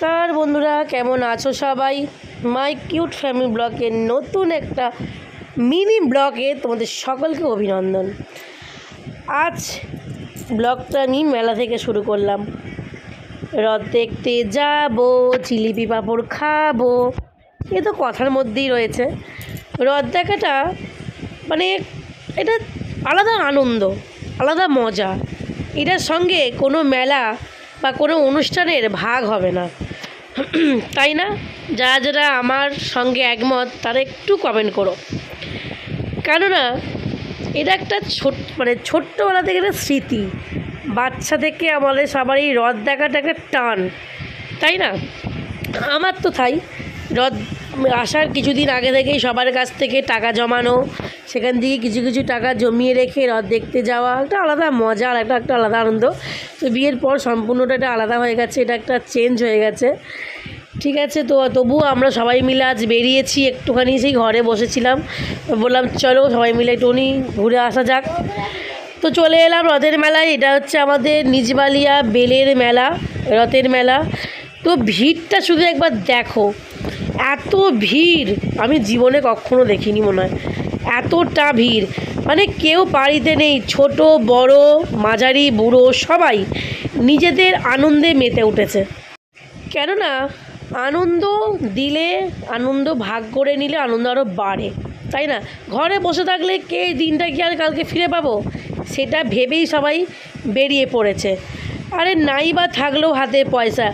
নমস্কার বন্ধুরা, কেমন আছো সবাই? মাই কিউট ফ্যামিলি ব্লগের নতুন একটা মিনি ব্লগে তোমাদের সকলকে অভিনন্দন। আজ ব্লগটা আমি মেলা থেকে শুরু করলাম। রথ দেখতে যাবো, জিলিপি পাঁপড় খাবো, এ তো কথার মধ্যেই রয়েছে। রথ দেখাটা মানে এটা আলাদা আনন্দ, আলাদা মজা। এটার সঙ্গে কোনো মেলা বা কোনো অনুষ্ঠানের ভাগ হবে না, তাই না? যারা যারা আমার সঙ্গে একমত তারা একটু কমেন্ট করো। কেননা এটা একটা ছোট্টবেলা থেকে একটা স্মৃতি। বাচ্চা থেকে আমাদের সবারই রথ দেখাটা একটা টান, তাই না? আমার তো তাই। রথ আসার কিছুদিন আগে থেকেই সবার কাছ থেকে টাকা জমানো, সেখান থেকে কিছু কিছু টাকা জমিয়ে রেখে রথ দেখতে যাওয়া একটা আলাদা মজা, আর একটা আলাদা আনন্দ। তো বিয়ের পর সম্পূর্ণটা এটা আলাদা হয়ে গেছে, এটা একটা চেঞ্জ হয়ে গেছে। ঠিক আছে, তো তবুও আমরা সবাই মিলে আজ বেরিয়েছি। একটুখানি সেই ঘরে বসেছিলাম, বললাম চলো সবাই মিলে একটুখানি ঘুরে আসা যাক। তো চলে এলাম রথের মেলায়। এটা হচ্ছে আমাদের নিজবালিয়া বেলের মেলা, রথের মেলা। তো ভিড়টা শুধু একবার দেখো, এত ভিড় আমি জীবনে কখনো দেখিনি মনে হয়, এতটা ভিড়। মানে কেউ বাড়িতে নেই, ছোট বড় মাঝারি বুড়ো সবাই নিজেদের আনন্দে মেতে উঠেছে। কেননা আনন্দ দিলে, আনন্দ ভাগ করে নিলে আনন্দ আরও বাড়ে, তাই না? ঘরে বসে থাকলে কে দিনটা কি আর কালকে ফিরে পাবো, সেটা ভেবেই সবাই বেরিয়ে পড়েছে। আরে নাই বা থাকলেও হাতে পয়সা,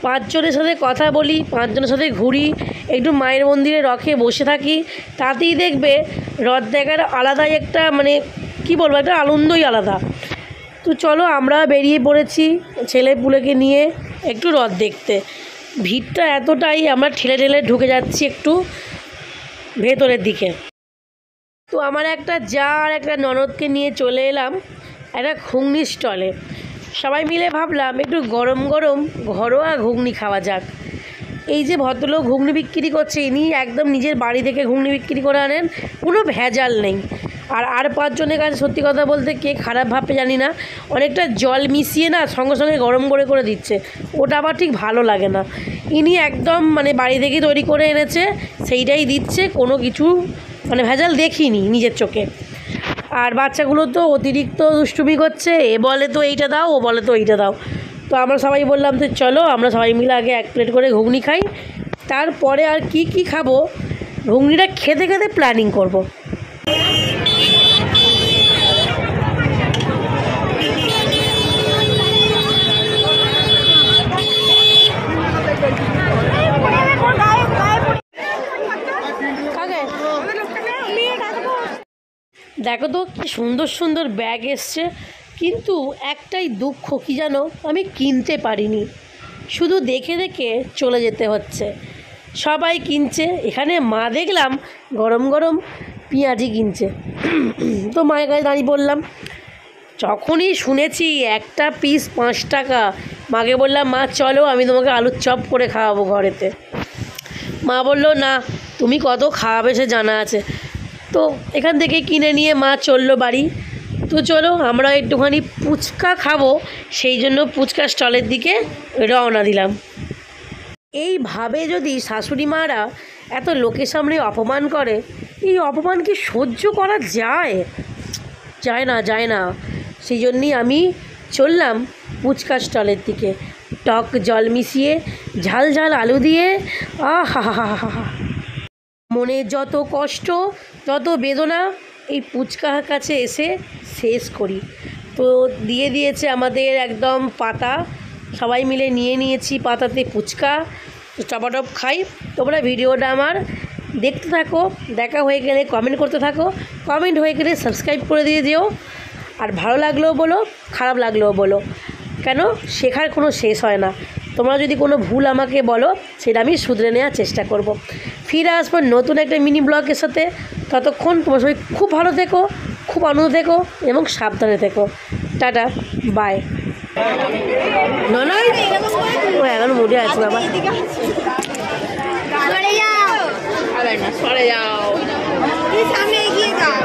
5 জনের সাথে কথা বলি, 5 জনের সাথে ঘুরি, একটু মায়ের মন্দিরে রথে বসে থাকি, তাতেই দেখবে রথ দেখার আলাদাই একটা কি বলবো, একটা আনন্দই আলাদা। তো চলো আমরা বেরিয়ে পড়েছি ছেলে পুলেকে নিয়ে একটু রথ দেখতে। ভিড়টা এতটাই, আমরা ঠেলে ঠেলে ঢুকে যাচ্ছি একটু ভেতরের দিকে। তো আমার একটা জা আর একটা ননদকে নিয়ে চলে এলাম একটা ঘুগনি স্টলে। সবাই মিলে ভাবলাম একটু গরম গরম ঘরোয়া ঘুগনি খাওয়া যাক। এই যে ভদ্রলোক ঘুগনি বিক্রি করছে, ইনি একদম নিজের বাড়ি থেকে ঘুগনি বিক্রি করে আনেন, কোনো ভেজাল নেই। আর 5 জনের কাছে সত্যি কথা বলতে কে খারাপ ভাববে জানি না, অনেকটা জল মিশিয়ে না সঙ্গে সঙ্গে গরম করে দিচ্ছে, ওটা আবার ঠিক ভালো লাগে না। ইনি একদম বাড়ি থেকে তৈরি করে এনেছে, সেইটাই দিচ্ছে, কোনো কিছু ভেজাল দেখিনি নিজের চোখে। আর বাচ্চাগুলো তো অতিরিক্ত দুষ্টুমি করছে, এ বলে তো এইটা দাও, ও বলে তো এইটা দাও। তো আমরা সবাই বললাম তো চলো আমরা সবাই মিলে আগে 1 প্লেট করে ঘুগনি খাই, তারপরে আর কি খাবো ঘুগনিটা খেতে খেতে প্ল্যানিং করব। দেখো তো কি সুন্দর সুন্দর ব্যাগ এসছে, কিন্তু একটাই দুঃখ কি জানো, আমি কিনতে পারিনি, শুধু দেখে দেখে চলে যেতে হচ্ছে। সবাই কিনছে, এখানে মা দেখলাম গরম গরম পেঁয়াজি কিনছে। তো মায়ের কাছে দাঁড়িয়ে বললাম, যখনই শুনেছি একটা পিস 5 টাকা, মাকে বললাম মা চলো আমি তোমাকে আলুর চপ করে খাওয়াবো ঘরেতে। মা বললো না, তুমি কত খাওয়াবে সে জানা আছে। তো এখান থেকে কিনে নিয়ে মা চললো বাড়ি। তো চলো আমরা একটুখানি ফুচকা খাবো, সেই জন্য ফুচকা স্টলের দিকে রওনা দিলাম। এইভাবে যদি শাশুড়ি মারা এত লোকের সামনে অপমান করে, এই অপমান কি সহ্য করা যায়? যায় না। সেই জন্যই আমি চললাম ফুচকা স্টলের দিকে, টক জল মিশিয়ে ঝাল ঝাল আলু দিয়ে, আহা হা হা হা। মনে যত কষ্ট যত বেদনা এই ফুচকার কাছে এসে শেষ করি। তো দিয়ে দিয়েছে আমাদের একদম পাতা, সবাই মিলে নিয়ে নিয়েছি পাতাতে ফুচকা, টপাটপ খাই। তোমরা ভিডিওটা আমার দেখতে থাকো, দেখা হয়ে গেলে কমেন্ট করতে থাকো, কমেন্ট হয়ে গেলে সাবস্ক্রাইব করে দিয়ে দিও। আর ভালো লাগলেও বলো, খারাপ লাগলেও বলো, কেন শেখার কোনো শেষ হয় না। তোমরা যদি কোনো ভুল আমাকে বলো, সেটা আমি শুধরে নেওয়ার চেষ্টা করব। ফিরে আসবো নতুন একটা মিনি ব্লগের সাথে। ততক্ষণ তোমরা সবাই খুব ভালো থেকো, খুব আনন্দ থেকো এবং সাবধানে থেকো। Tata, bye. নয় ও এখন মুডে আছে বাবা। সরে যাও, সামনে এগিয়ে যাও।